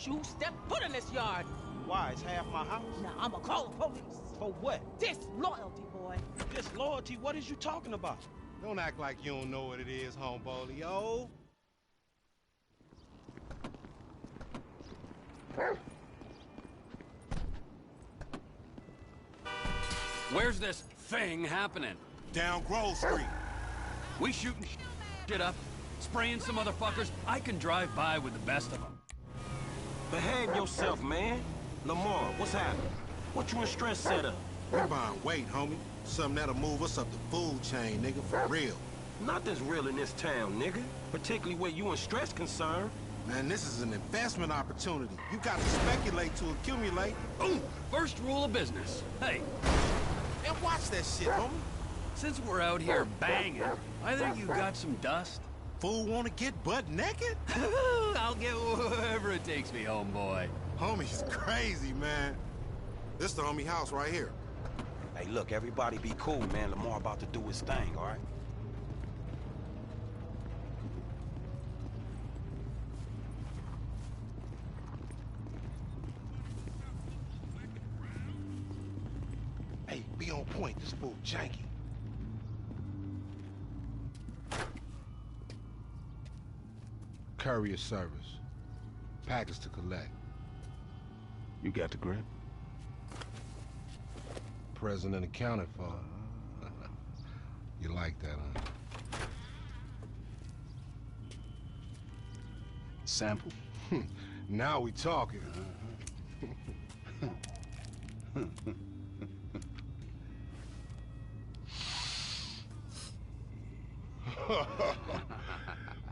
you step foot in this yard. Why? It's half my house. Now I'ma call the police. For what? Disloyalty, boy. Disloyalty? What is you talking about? Don't act like you don't know what it is, homebolio. Where's this thing happening? Down Grove Street. We shooting shit up, spraying some motherfuckers. I can drive by with the best of them. Behave yourself, man. Lamar, what's happening? What you in stress set up? We buying weight, homie. Something that'll move us up the food chain, nigga, for real. Nothing's real in this town, nigga. Particularly where you in stress concerned. Man, this is an investment opportunity. You gotta speculate to accumulate. Ooh, first rule of business. Hey, And watch that shit, homie. since we're out here banging, either you got some dust? Fool wanna get butt naked? I'll get wherever it takes me, homeboy. Homie's crazy, man. This the homie house right here. Hey, look, everybody be cool, man. Lamar about to do his thing, all right? Hey, be on point. This fool janky. Courier service. Package to collect. You got the grip? Present and accounted for. You like that, huh? Sample? Now we talking.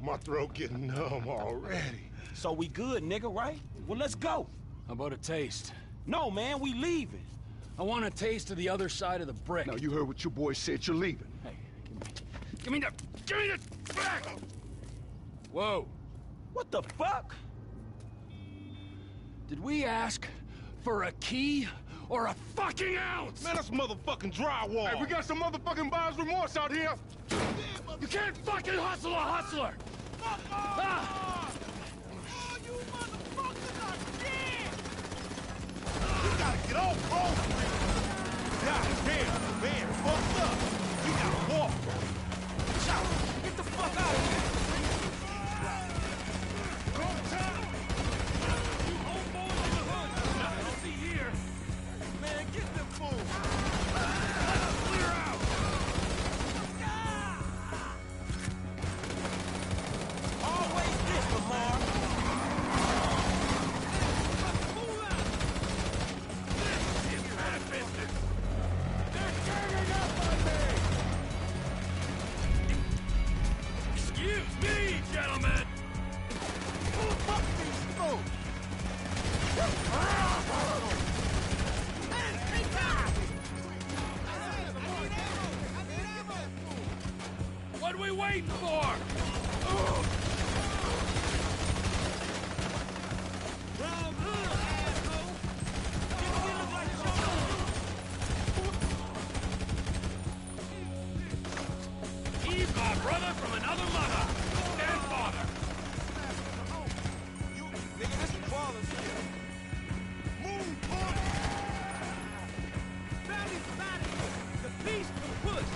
My throat getting numb already. So we good, nigga, right? Well, let's go. How about a taste? No, man, we leaving. I want a taste of the other side of the brick. Now, you heard what your boy said. You're leaving. Hey, give me the back! Whoa, What the fuck? did we ask for a key or a fucking ounce? Man, that's motherfucking drywall. Hey, we got some motherfucking buyer's remorse out here. You can't fucking hustle a hustler! Ah! You gotta get off, bro. God damn, man, fucked up. You gotta walk. Shout, get the fuck out of here. Nothing to see here. Man, get them fools. Clear out! Always this, Lamar. Excuse me, gentlemen! Fuck these fools. What are we waiting for? He's my brother from another mother and father. Nigga, this is ballers here. Move, punk. Valley's batting. The beast will push.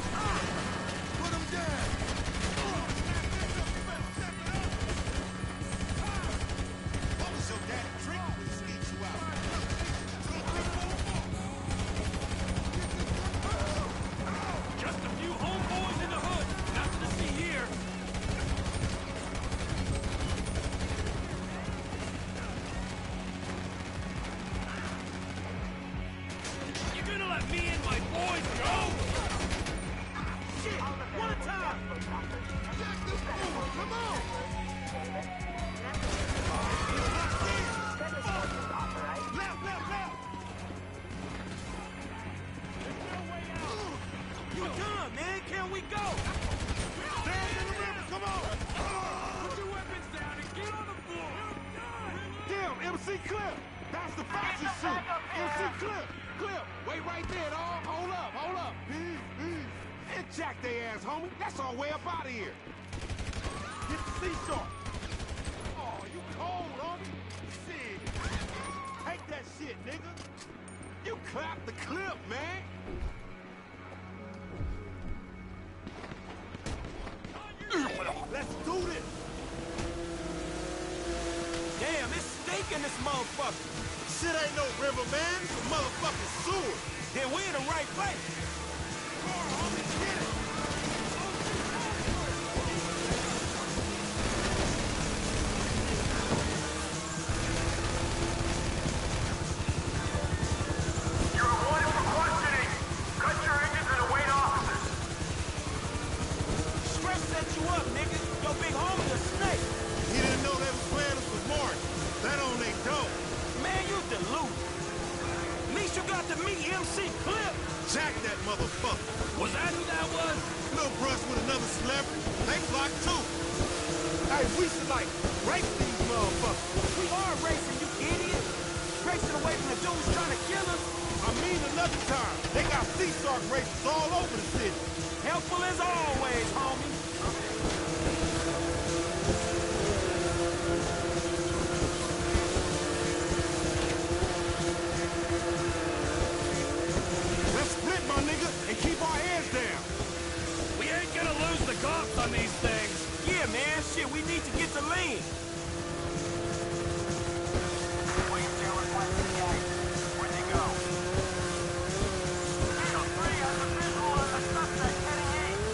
Put him down. What was your daddy trick when he sneaked you out? Just a few homeboys in the hood. Nothing to see here. You gonna let me and my boys go? Shit, one time. Come on. Left, left, left. You done, man. Can we go? Stand in the river. Come on. Put your weapons down and get on the floor. Damn, MC Clip. That's the Foxy suit. MC Clip. Clip. Wait right there, dog. Hold up, hold up. And jack their ass, homie. That's our way up out of here. Hit the seashore. Oh, you cold, homie. Shit. Take that shit, nigga. You clapped the clip, man. Let's do this. Damn, it's stinking this motherfucker. Shit ain't no river, man. It's a motherfucking sewer. Then we're in the right place. Come on, homie, get it. You're wanted for questioning. Cut your engines and await officers. Stress set you up, nigga. Your big homie a snake. He didn't know they was playing us for March. That on they dope. Man, you deluded. At least you got to meet MC Clip. Jack that motherfucker. Was that who that was? Little brush with another celebrity. They flock too. Hey, we should like race these motherfuckers. We are racing, you idiot. Racing away from the dudes trying to kill us. I mean another time. They got sea shark races all over the city. Helpful as always, homie. Let's split, my nigga, and keep our heads down. We ain't gonna lose the cops on these things. Yeah, man, shit, we need to get to lean. Wait till requesting the action. Where'd they go? Eagle 3 has a visual on the suspect heading east.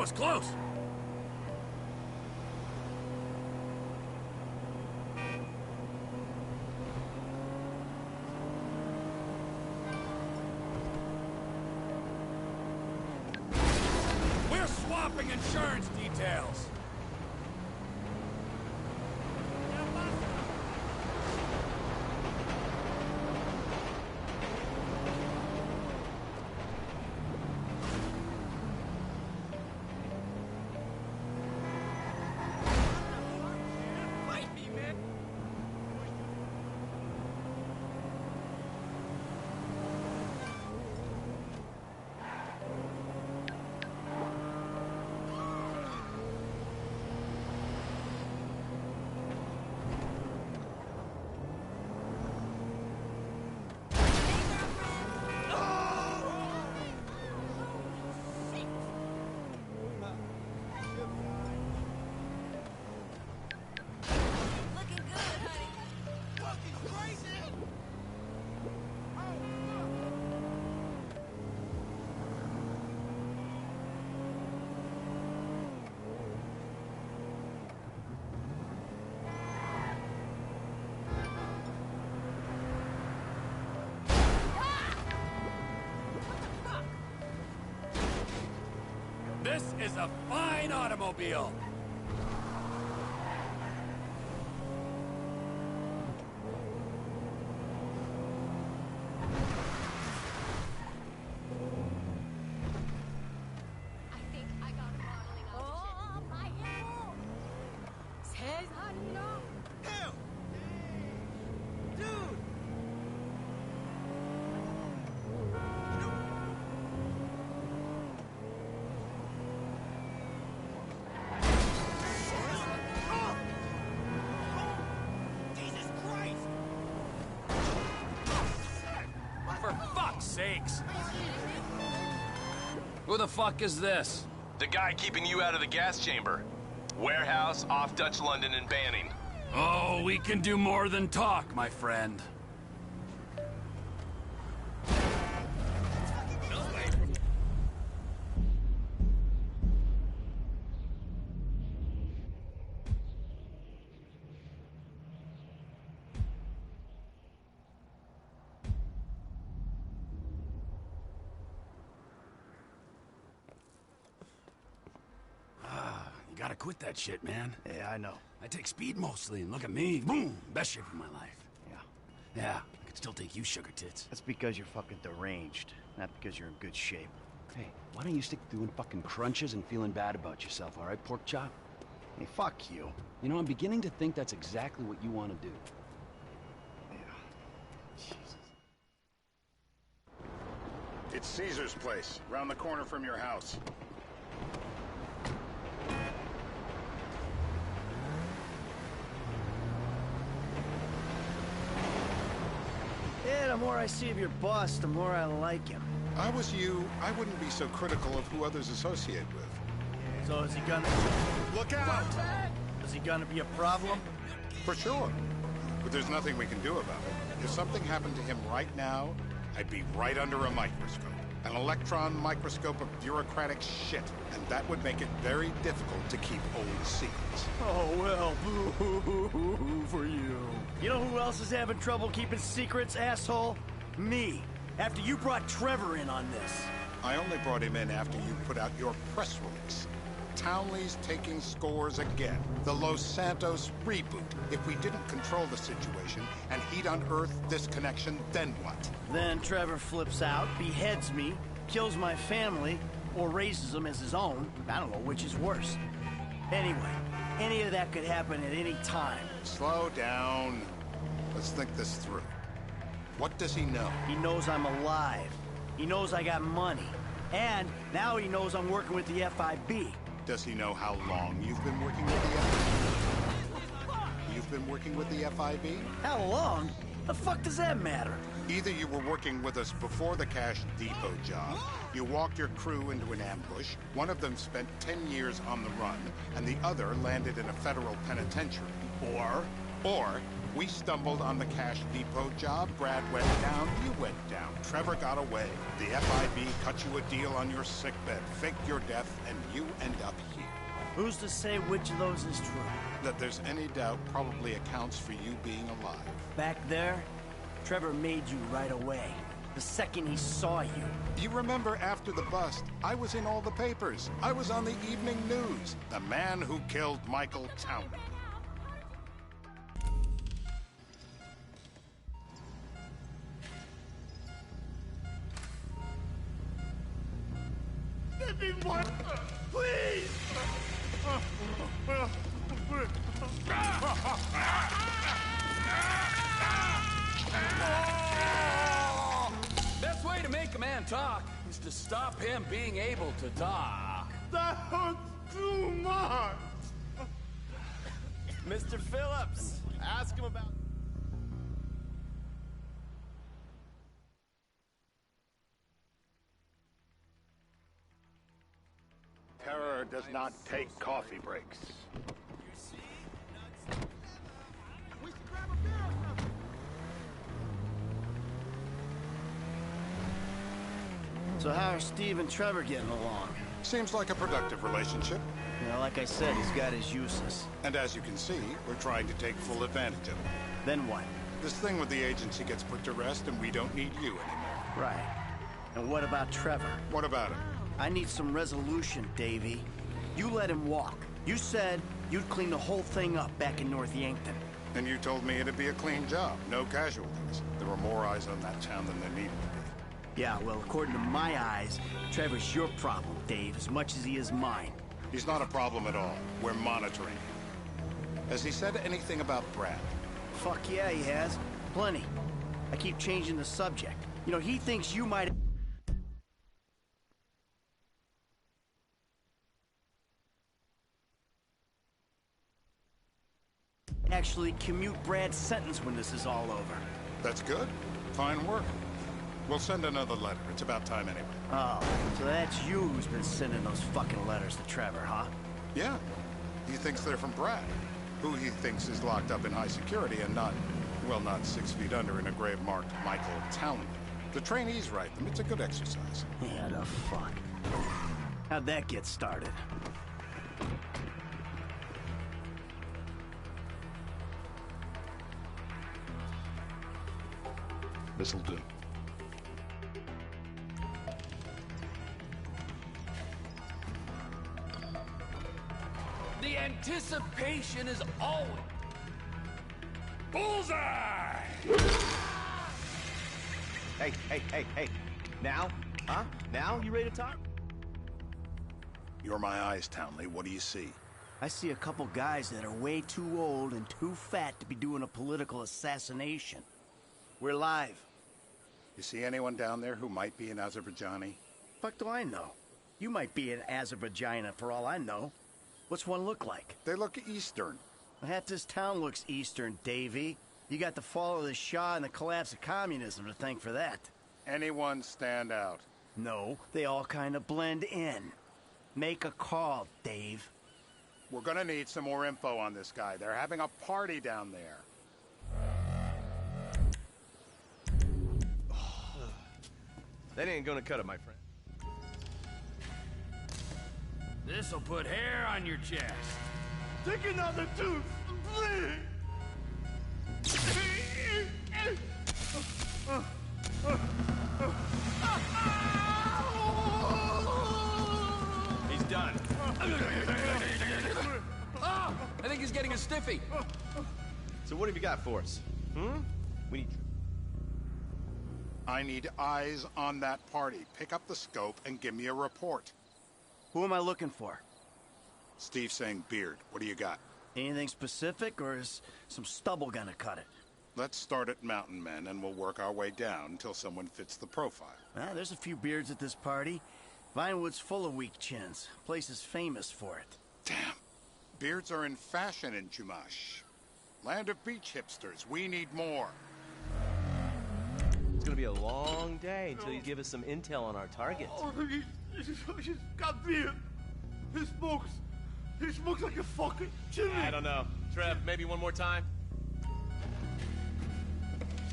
was close. We're swapping insurance details. This is a fine automobile. I think I got a modeling option. Oh, my hero! Says hello. Hell! Dude! Jesus Christ! For fuck's sakes. Who the fuck is this? The guy keeping you out of the gas chamber. Warehouse off Dutch London and Banning. Oh, we can do more than talk, my friend. You gotta quit that shit, man. Yeah, I know. I take speed mostly, and look at me. Boom! Best shape of my life. Yeah. Yeah, I could still take you, sugar tits. That's because you're fucking deranged, not because you're in good shape. Hey, why don't you stick to doing fucking crunches and feeling bad about yourself, all right, pork chop? Hey, fuck you. You know, I'm beginning to think that's exactly what you want to do. Yeah. Jesus. It's Caesar's place, round the corner from your house. Yeah, the more I see of your boss, the more I like him. I was you, I wouldn't be so critical of who others associate with. So is he gonna... Look out! Is he gonna be a problem? For sure. But there's nothing we can do about it. If something happened to him right now, I'd be right under a microscope. An electron microscope of bureaucratic shit. And that would make it very difficult to keep old secrets. Oh, well, boo-hoo-hoo-hoo for you. You know who else is having trouble keeping secrets, asshole? Me. After you brought Trevor in on this. I only brought him in after you put out your press release. Townley's taking scores again. The Los Santos reboot. If we didn't control the situation and he'd unearthed this connection, then what? Then Trevor flips out, beheads me, kills my family, or raises them as his own. I don't know which is worse. Anyway, any of that could happen at any time. Slow down. Let's think this through. What does he know? He knows I'm alive. He knows I got money. And now he knows I'm working with the FIB. Does he know how long you've been working with the FIB? You've been working with the FIB? How long? The fuck does that matter? Either you were working with us before the Cash Depot job, you walked your crew into an ambush, one of them spent 10 years on the run, and the other landed in a federal penitentiary. Or Or we stumbled on the cash depot job, Brad went down, you went down, Trevor got away. The FIB cut you a deal on your sickbed, faked your death, and you end up here. Who's to say which of those is true? That there's any doubt probably accounts for you being alive. Back there, Trevor made you right away. The second he saw you. You remember after the bust, I was in all the papers. I was on the evening news. The man who killed Michael Townley. Let me one, please! Best way to make a man talk is to stop him being able to talk. That hurts too much! Mr. Phillips, ask him about... Terror does not take coffee breaks. We should grab a beer or something. So how are Steve and Trevor getting along? Seems like a productive relationship. You know, like I said, he's got his uses. And as you can see, we're trying to take full advantage of it. Then what? This thing with the agency gets put to rest and we don't need you anymore. Right. And what about Trevor? What about him? I need some resolution, Davey. You let him walk. You said you'd clean the whole thing up back in North Yankton. And you told me it'd be a clean job, no casualties. There were more eyes on that town than there needed to be. Yeah, well, according to my eyes, Trevor's your problem, Dave, as much as he is mine. He's not a problem at all. We're monitoring him. Has he said anything about Brad? Fuck yeah, he has. Plenty. I keep changing the subject. You know, he thinks you might... actually commute Brad's sentence when this is all over. That's good. Fine work. We'll send another letter. It's about time anyway. Oh, so that's you who's been sending those fucking letters to Trevor, huh? Yeah. He thinks they're from Brad, who he thinks is locked up in high security and not, well, not 6 feet under in a grave marked Michael Townley. The trainees write them. It's a good exercise. Yeah, the fuck. How'd that get started? This'll do. The anticipation is always... Bullseye! Hey. Now? Huh? Now? You ready to talk? You're my eyes, Townley. What do you see? I see a couple guys that are way too old and too fat to be doing a political assassination. We're live. You see anyone down there who might be an Azerbaijani? Fuck do I know? You might be an Azerbaijana for all I know. What's one look like? They look Eastern. Half this town looks Eastern, Davey. You got the fall of the Shah and the collapse of communism to thank for that. Anyone stand out? No, they all kind of blend in. Make a call, Dave. We're gonna need some more info on this guy. They're having a party down there. That ain't gonna cut it, my friend. This'll put hair on your chest. Take another tooth, please! He's done. Ah! I think he's getting a stiffy. So what have you got for us? We need... I need eyes on that party. Pick up the scope and give me a report. Who am I looking for? Steve's saying beard. What do you got? Anything specific, or is some stubble gonna cut it? Let's start at Mountain Men, and we'll work our way down until someone fits the profile. There's a few beards at this party. Vinewood's full of weak chins. Place is famous for it. Damn. Beards are in fashion in Chumash. Land of beach hipsters. We need more. It's gonna be a long day until you give us some intel on our target. Oh, he's got beard. He smokes like a fucking chimney. I don't know. Trev, maybe one more time?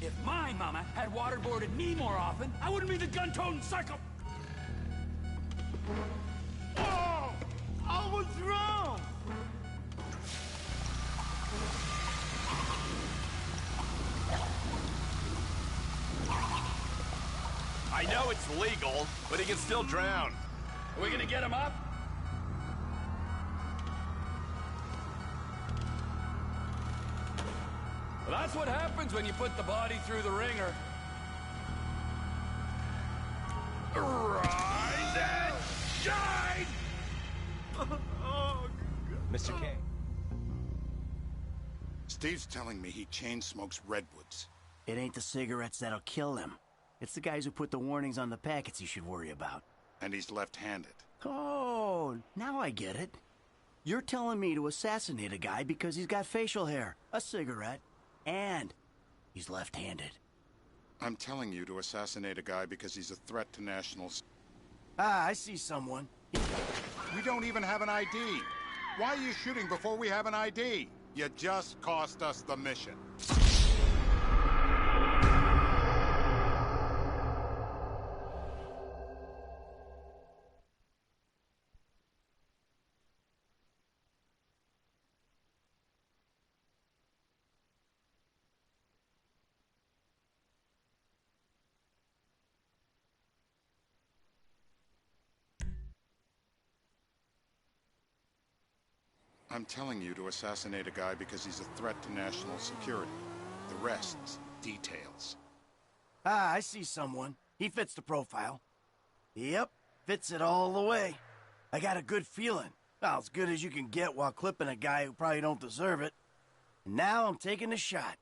If my mama had waterboarded me more often, I wouldn't be the gun-toting psycho... Whoa! I was wrong! I know it's legal, but he can still drown. Are we gonna get him up? Well, that's what happens when you put the body through the ringer. Rise and shine! Mr. K. Steve's telling me he chain smokes redwoods. It ain't the cigarettes that'll kill him. It's the guys who put the warnings on the packets you should worry about. And he's left-handed. Oh, now I get it. You're telling me to assassinate a guy because he's got facial hair, a cigarette, and he's left-handed. I'm telling you to assassinate a guy because he's a threat to national... Ah, I see someone. We don't even have an ID. Why are you shooting before we have an ID? You just cost us the mission. I'm telling you to assassinate a guy because he's a threat to national security. The rest's details. Ah, I see someone. He fits the profile. Yep, fits it all the way. I got a good feeling. Well, as good as you can get while clipping a guy who probably don't deserve it. And now I'm taking the shot.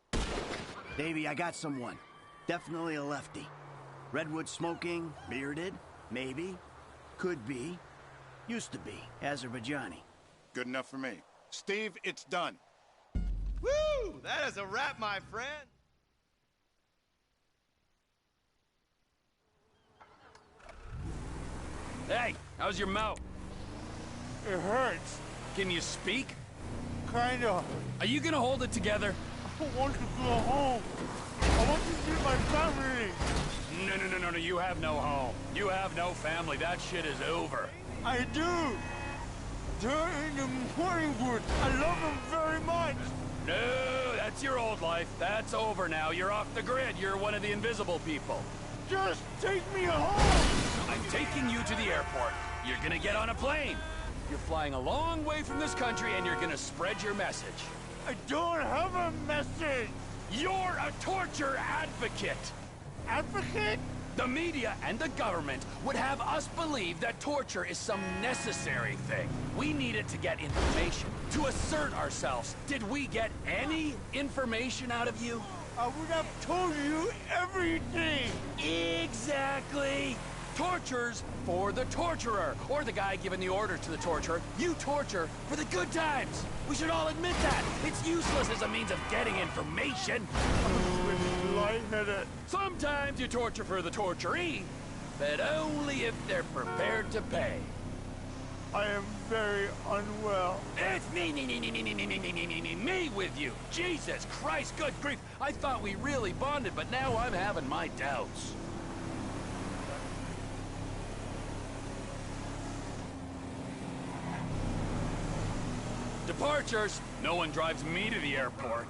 Davey, I got someone. Definitely a lefty. Redwood smoking, bearded, maybe, could be, used to be, Azerbaijani. Good enough for me. Steve, it's done. Woo! That is a wrap, my friend. Hey, how's your mouth? It hurts. Can you speak? Kinda. Are you gonna hold it together? I want to go home. I want to see my family. No, you have no home. You have no family. That shit is over. I do. They're in the morning wood. I love them very much. No, that's your old life. That's over now. You're off the grid. You're one of the invisible people. Just take me home. I'm taking you to the airport. You're gonna get on a plane. You're flying a long way from this country and you're gonna spread your message. I don't have a message. You're a torture advocate. Advocate? The media and the government would have us believe that torture is some necessary thing. We need it to get information, to assert ourselves. Did we get any information out of you? I would have told you everything. Exactly. Torture's for the torturer, or the guy giving the order to the torturer. You torture for the good times. We should all admit that. It's useless as a means of getting information. I'm lightheaded. Sometimes you torture for the torturee, but only if they're prepared to pay. I am very unwell. It's me with you. Jesus Christ, good grief. I thought we really bonded, but now I'm having my doubts. Departures. No one drives me to the airport.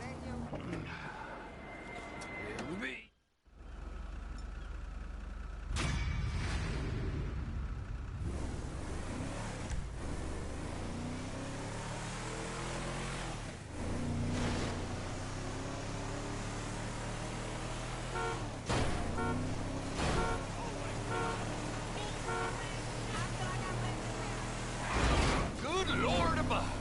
Good Lord above.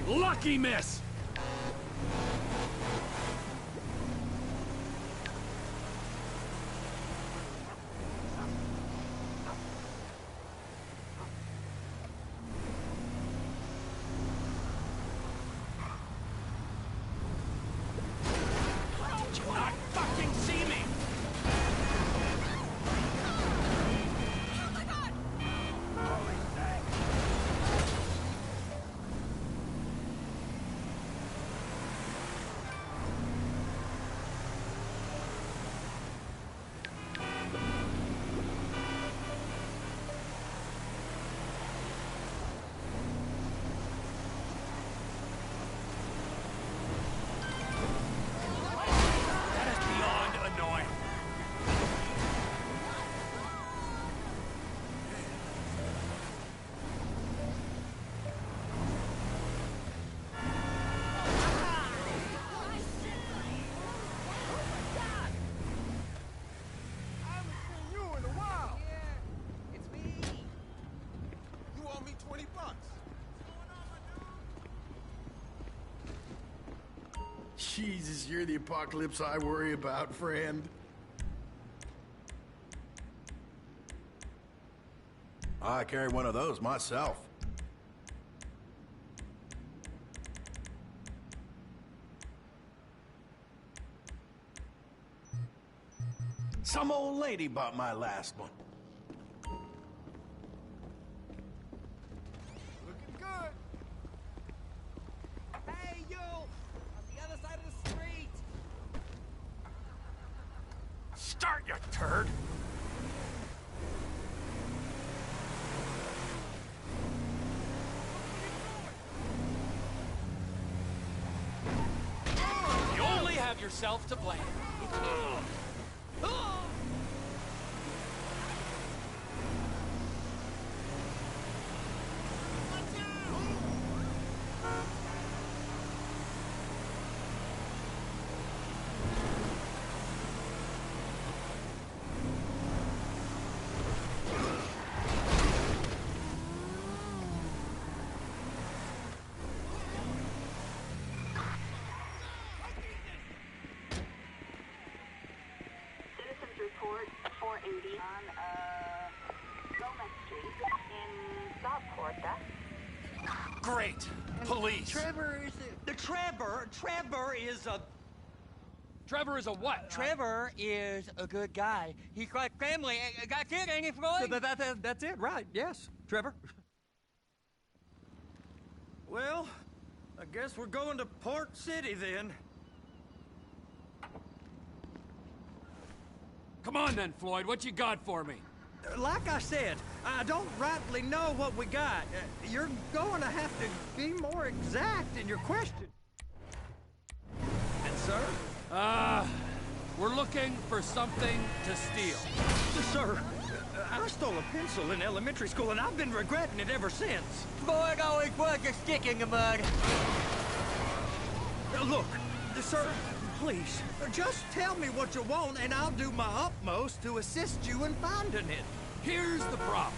Lucky miss! Jesus, you're the apocalypse I worry about, friend. I carry one of those myself. Some old lady bought my last one. Looking good. Hey, you! On the other side of the street! Start, you turd! You only have yourself to blame. Citizens report 480 on Gomez Street in Southport. Great! Police! Trevor is Trevor is a... Trevor is a what? Trevor is a good guy. He's like family. That's it, ain't it, Floyd? That's it, right. Yes, Trevor. Well, I guess we're going to Port City then. Come on then, Floyd. What you got for me? Like I said, I don't rightly know what we got. You're going to have to be more exact in your question. And, sir? We're looking for something to steal. Sir, I stole a pencil in elementary school, and I've been regretting it ever since. Boy, it always was a stick in the mud. Look, sir, please, just tell me what you want, and I'll do my utmost to assist you in finding it. Here's the problem.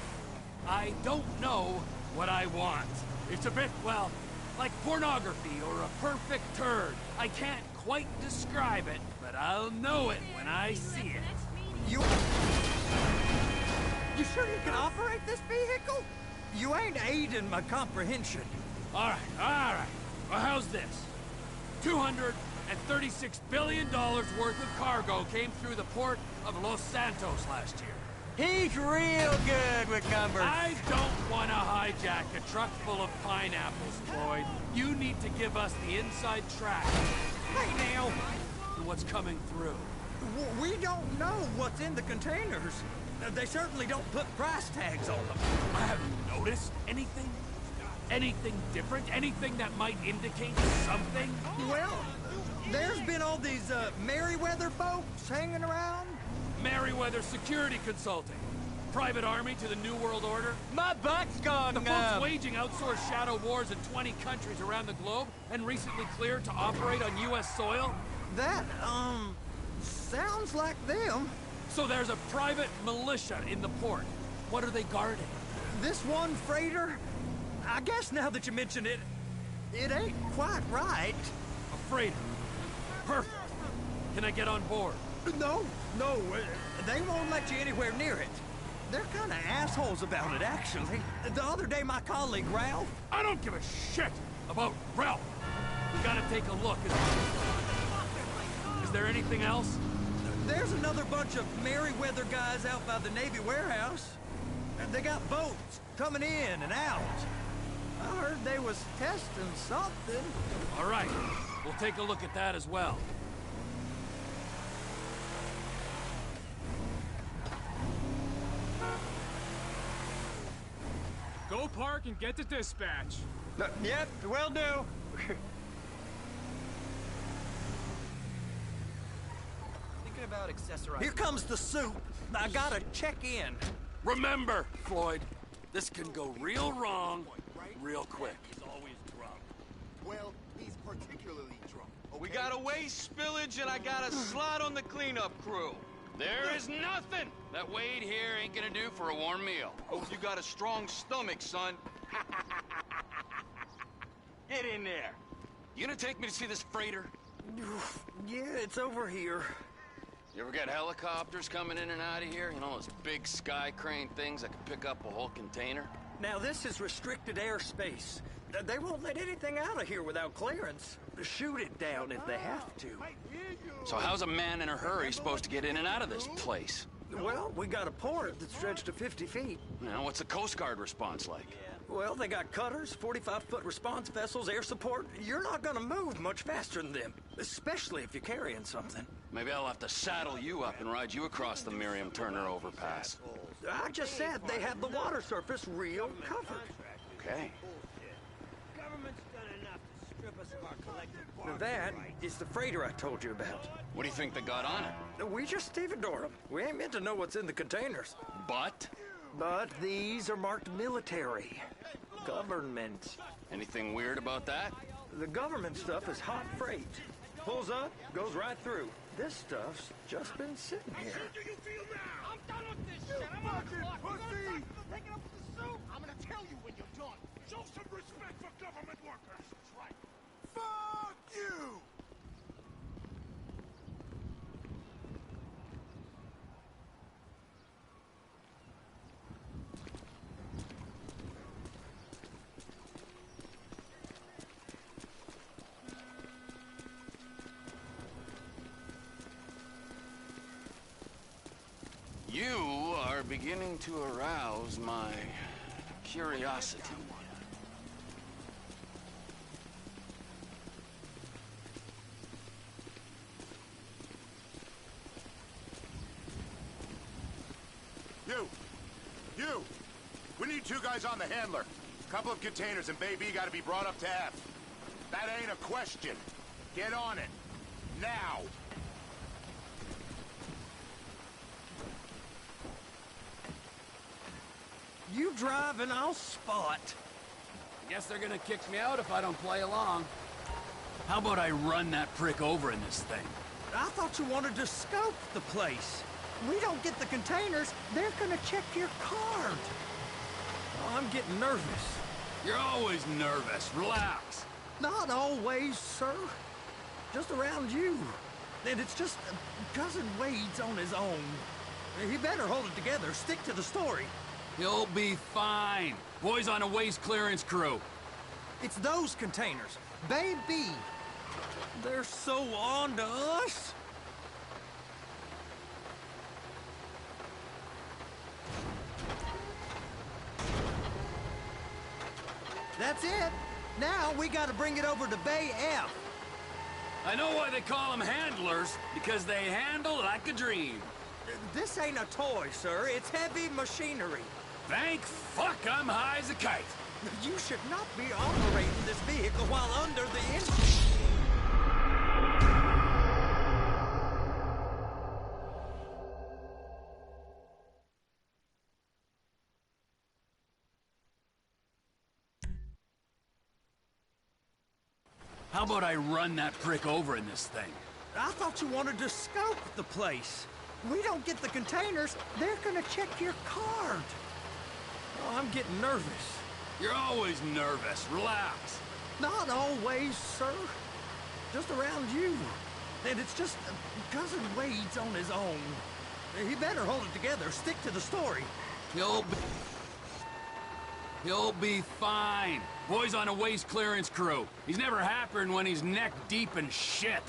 I don't know what I want. It's a bit, well, like pornography or a perfect turd. I can't quite describe it, but I'll know it when I see it. You sure you can operate this vehicle? You ain't aiding my comprehension. All right. Well, how's this? $236 billion worth of cargo came through the port of Los Santos last year. He's real good with numbers. I don't want to hijack a truck full of pineapples, Floyd. You need to give us the inside track. Hey, now. To what's coming through. We don't know what's in the containers. They certainly don't put price tags on them. Have you noticed anything? Anything different? Anything that might indicate something? Well, there's been all these Merryweather folks hanging around. Merryweather Security Consulting. Private army to the New World Order. My butt's gone The folks waging outsourced shadow wars in 20 countries around the globe and recently cleared to operate on U.S. soil. That, sounds like them. So there's a private militia in the port. What are they guarding? This one freighter? I guess now that you mention it, it ain't quite right. A freighter. Perfect. Can I get on board? No, they won't let you anywhere near it. They're kind of assholes about it, actually. The other day, my colleague, Ralph... I don't give a shit about Ralph. We gotta take a look. Is there anything else? There's another bunch of Merryweather guys out by the Navy warehouse. They got boats coming in and out. I heard they was testing something. All right, we'll take a look at that as well. Go park and get to dispatch. Yep, will do. Thinking about accessorizing. Here comes the soup. I gotta check in. Remember, Floyd, this can go real wrong real quick. He's always drunk. Well, he's particularly drunk. Okay? We got a waste spillage and I got a slot on the cleanup crew. There is nothing that Wade here ain't gonna do for a warm meal. Hope you got a strong stomach, son. Get in there. You gonna take me to see this freighter? Yeah, it's over here. You ever get helicopters coming in and out of here? You know, those big sky crane things that can pick up a whole container? Now, this is restricted airspace. They won't let anything out of here without clearance. Shoot it down if they have to. So how's a man in a hurry supposed to get in and out of this place? Well, we got a port that's stretched to 50 feet. Now, what's the Coast Guard response like? Well, they got cutters, 45-foot response vessels, air support. You're not gonna move much faster than them, especially if you're carrying something. Maybe I'll have to saddle you up and ride you across the Miriam Turner overpass. I just said they have the water surface real covered. Okay. Government's done enough to strip us of our collective Now that is the freighter I told you about. What do you think they got on it? We just stevedore them. We ain't meant to know what's in the containers. But these are marked military. Government. Anything weird about that? The government stuff is hot freight. Pulls up, goes right through. This stuff's just been sitting here. Do you feel now? I'm done with this shit. I'm on the clock. Pussy! Taking up with the soup. I'm gonna tell you when you're done. Show some respect for government workers. That's right. Fuck you! You are beginning to arouse my curiosity. You! We need 2 guys on the handler. Couple of containers and Baby gotta be brought up to F. That ain't a question. Get on it. Now! You drive and I'll spot. Guess they're gonna kick me out if I don't play along. How about I run that prick over in this thing? I thought you wanted to scope the place. We don't get the containers, they're gonna check your card. Oh, I'm getting nervous. You're always nervous. Relax. Not always, sir. Just around you. And it's just Cousin Wade's on his own. He better hold it together, stick to the story. He'll be fine. Boys on a waste clearance crew. It's those containers. Baby. They're so on to us. That's it. Now we gotta bring it over to Bay F. I know why they call them handlers, because they handle like a dream. This ain't a toy, sir. It's heavy machinery. Thank fuck I'm high as a kite. You should not be operating this vehicle while under the influence. How about I run that prick over in this thing? I thought you wanted to scope the place. We don't get the containers, they're gonna check your card. Oh, I'm getting nervous. You're always nervous. Relax. Not always, sir. Just around you. And it's just Cousin Wade's on his own. He better hold it together, stick to the story. He'll be fine. Boy's on a waste clearance crew. He's never happier when he's neck deep in shit.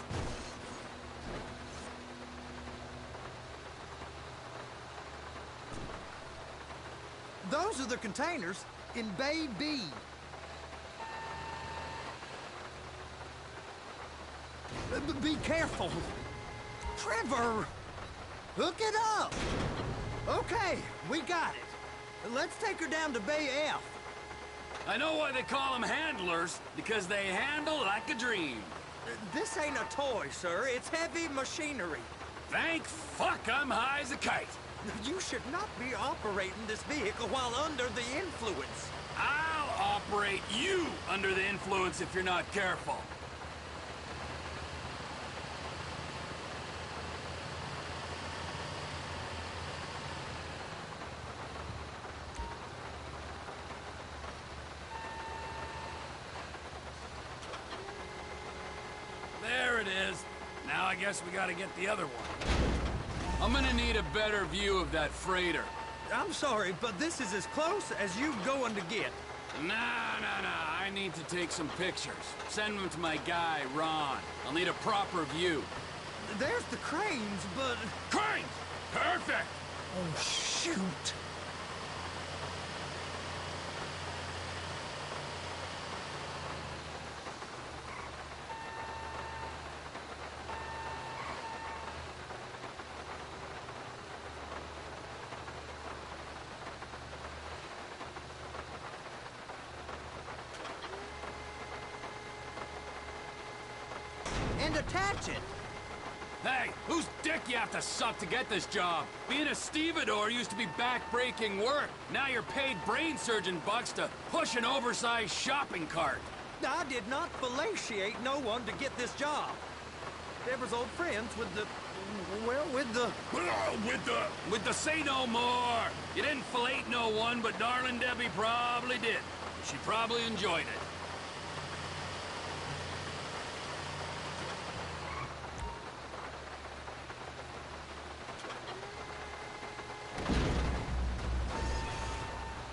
Those are the containers in Bay B. Be careful. Trevor! Hook it up! Okay, we got it. Let's take her down to Bay F. I know why they call them handlers, because they handle like a dream. This ain't a toy, sir. It's heavy machinery. Thank fuck I'm high as a kite. You should not be operating this vehicle while under the influence. I'll operate you under the influence if you're not careful. There it is. guess we gotta get the other one. I'm gonna need a better view of that freighter. I'm sorry, but this is as close as you going to get. Nah. I need to take some pictures. Send them to my guy, Ron. I'll need a proper view. There's the cranes, but... Cranes! Perfect! Oh, shoot. And attach it. Hey, whose dick you have to suck to get this job? Being a stevedore used to be back-breaking work. Now you're paid brain surgeon bucks to push an oversized shopping cart. I did not fellatiate no one to get this job. Deborah's old friends with the... well, with the... With the say no more. You didn't fillet no one, but darling Debbie probably did. She probably enjoyed it.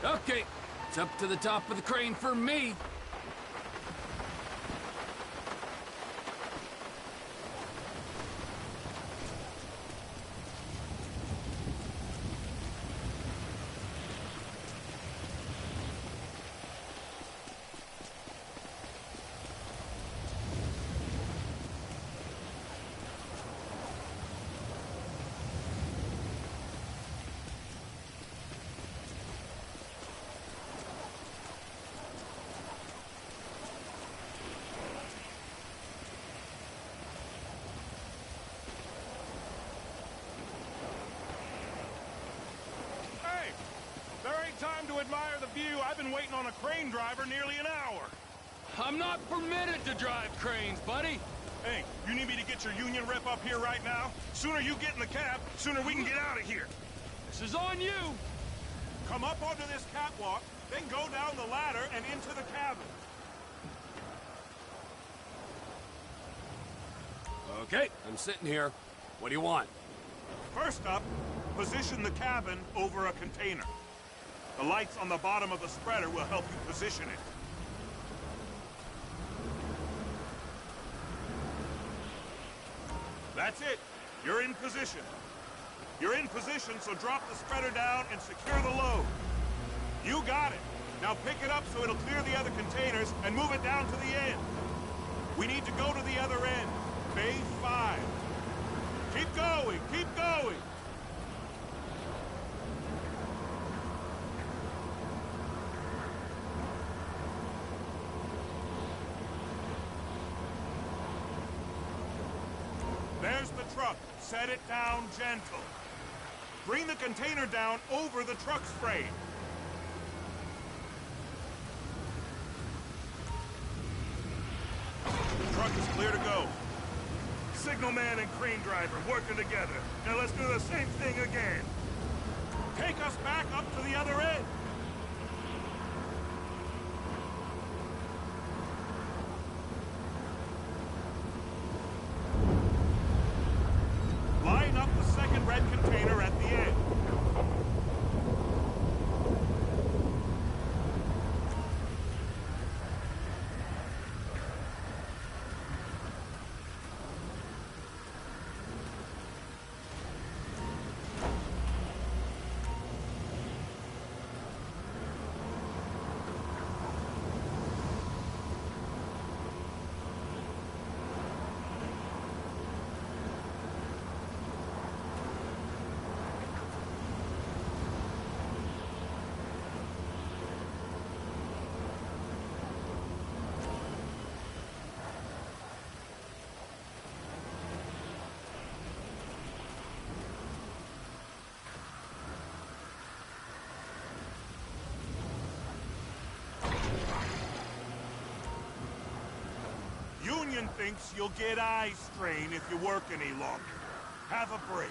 Okay, it's up to the top of the crane for me. Time to admire the view. I've been waiting on a crane driver nearly an hour. I'm not permitted to drive cranes, buddy. Hey, you need me to get your union rep up here right now? Sooner you get in the cab, sooner we can get out of here. This is on you. Come up onto this catwalk, then go down the ladder and into the cabin. Okay, I'm sitting here. What do you want? First up, position the cabin over a container. The lights on the bottom of the spreader will help you position it. That's it. You're in position. You're in position, so drop the spreader down and secure the load. You got it. Now pick it up so it'll clear the other containers and move it down to the end. We need to go to the other end. Bay 5. Keep going, keep going. There's the truck. Set it down gentle. Bring the container down over the truck's frame. The truck is clear to go. Signalman and crane driver working together. Now let's do the same thing again. Take us back up to the other end. Line up the second red container at the end. Union thinks you'll get eye strain if you work any longer. Have a break.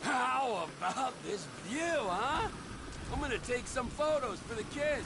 How about this view, huh? I'm gonna take some photos for the kids.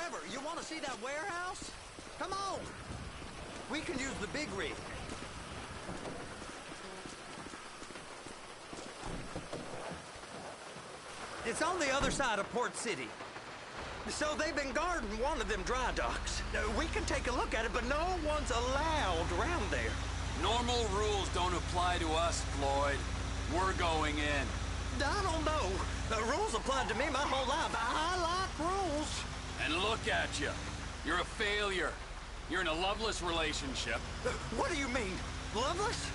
whatever. You want to see that warehouse? Come on. We can use the big rig. It's on the other side of Port City. So they've been guarding one of them dry docks. We can take a look at it, but no one's allowed around there. Normal rules don't apply to us, Floyd. We're going in. I don't know. The rules applied to me my whole life. I like rules. And look at you. You're a failure. You're in a loveless relationship. What do you mean? Loveless?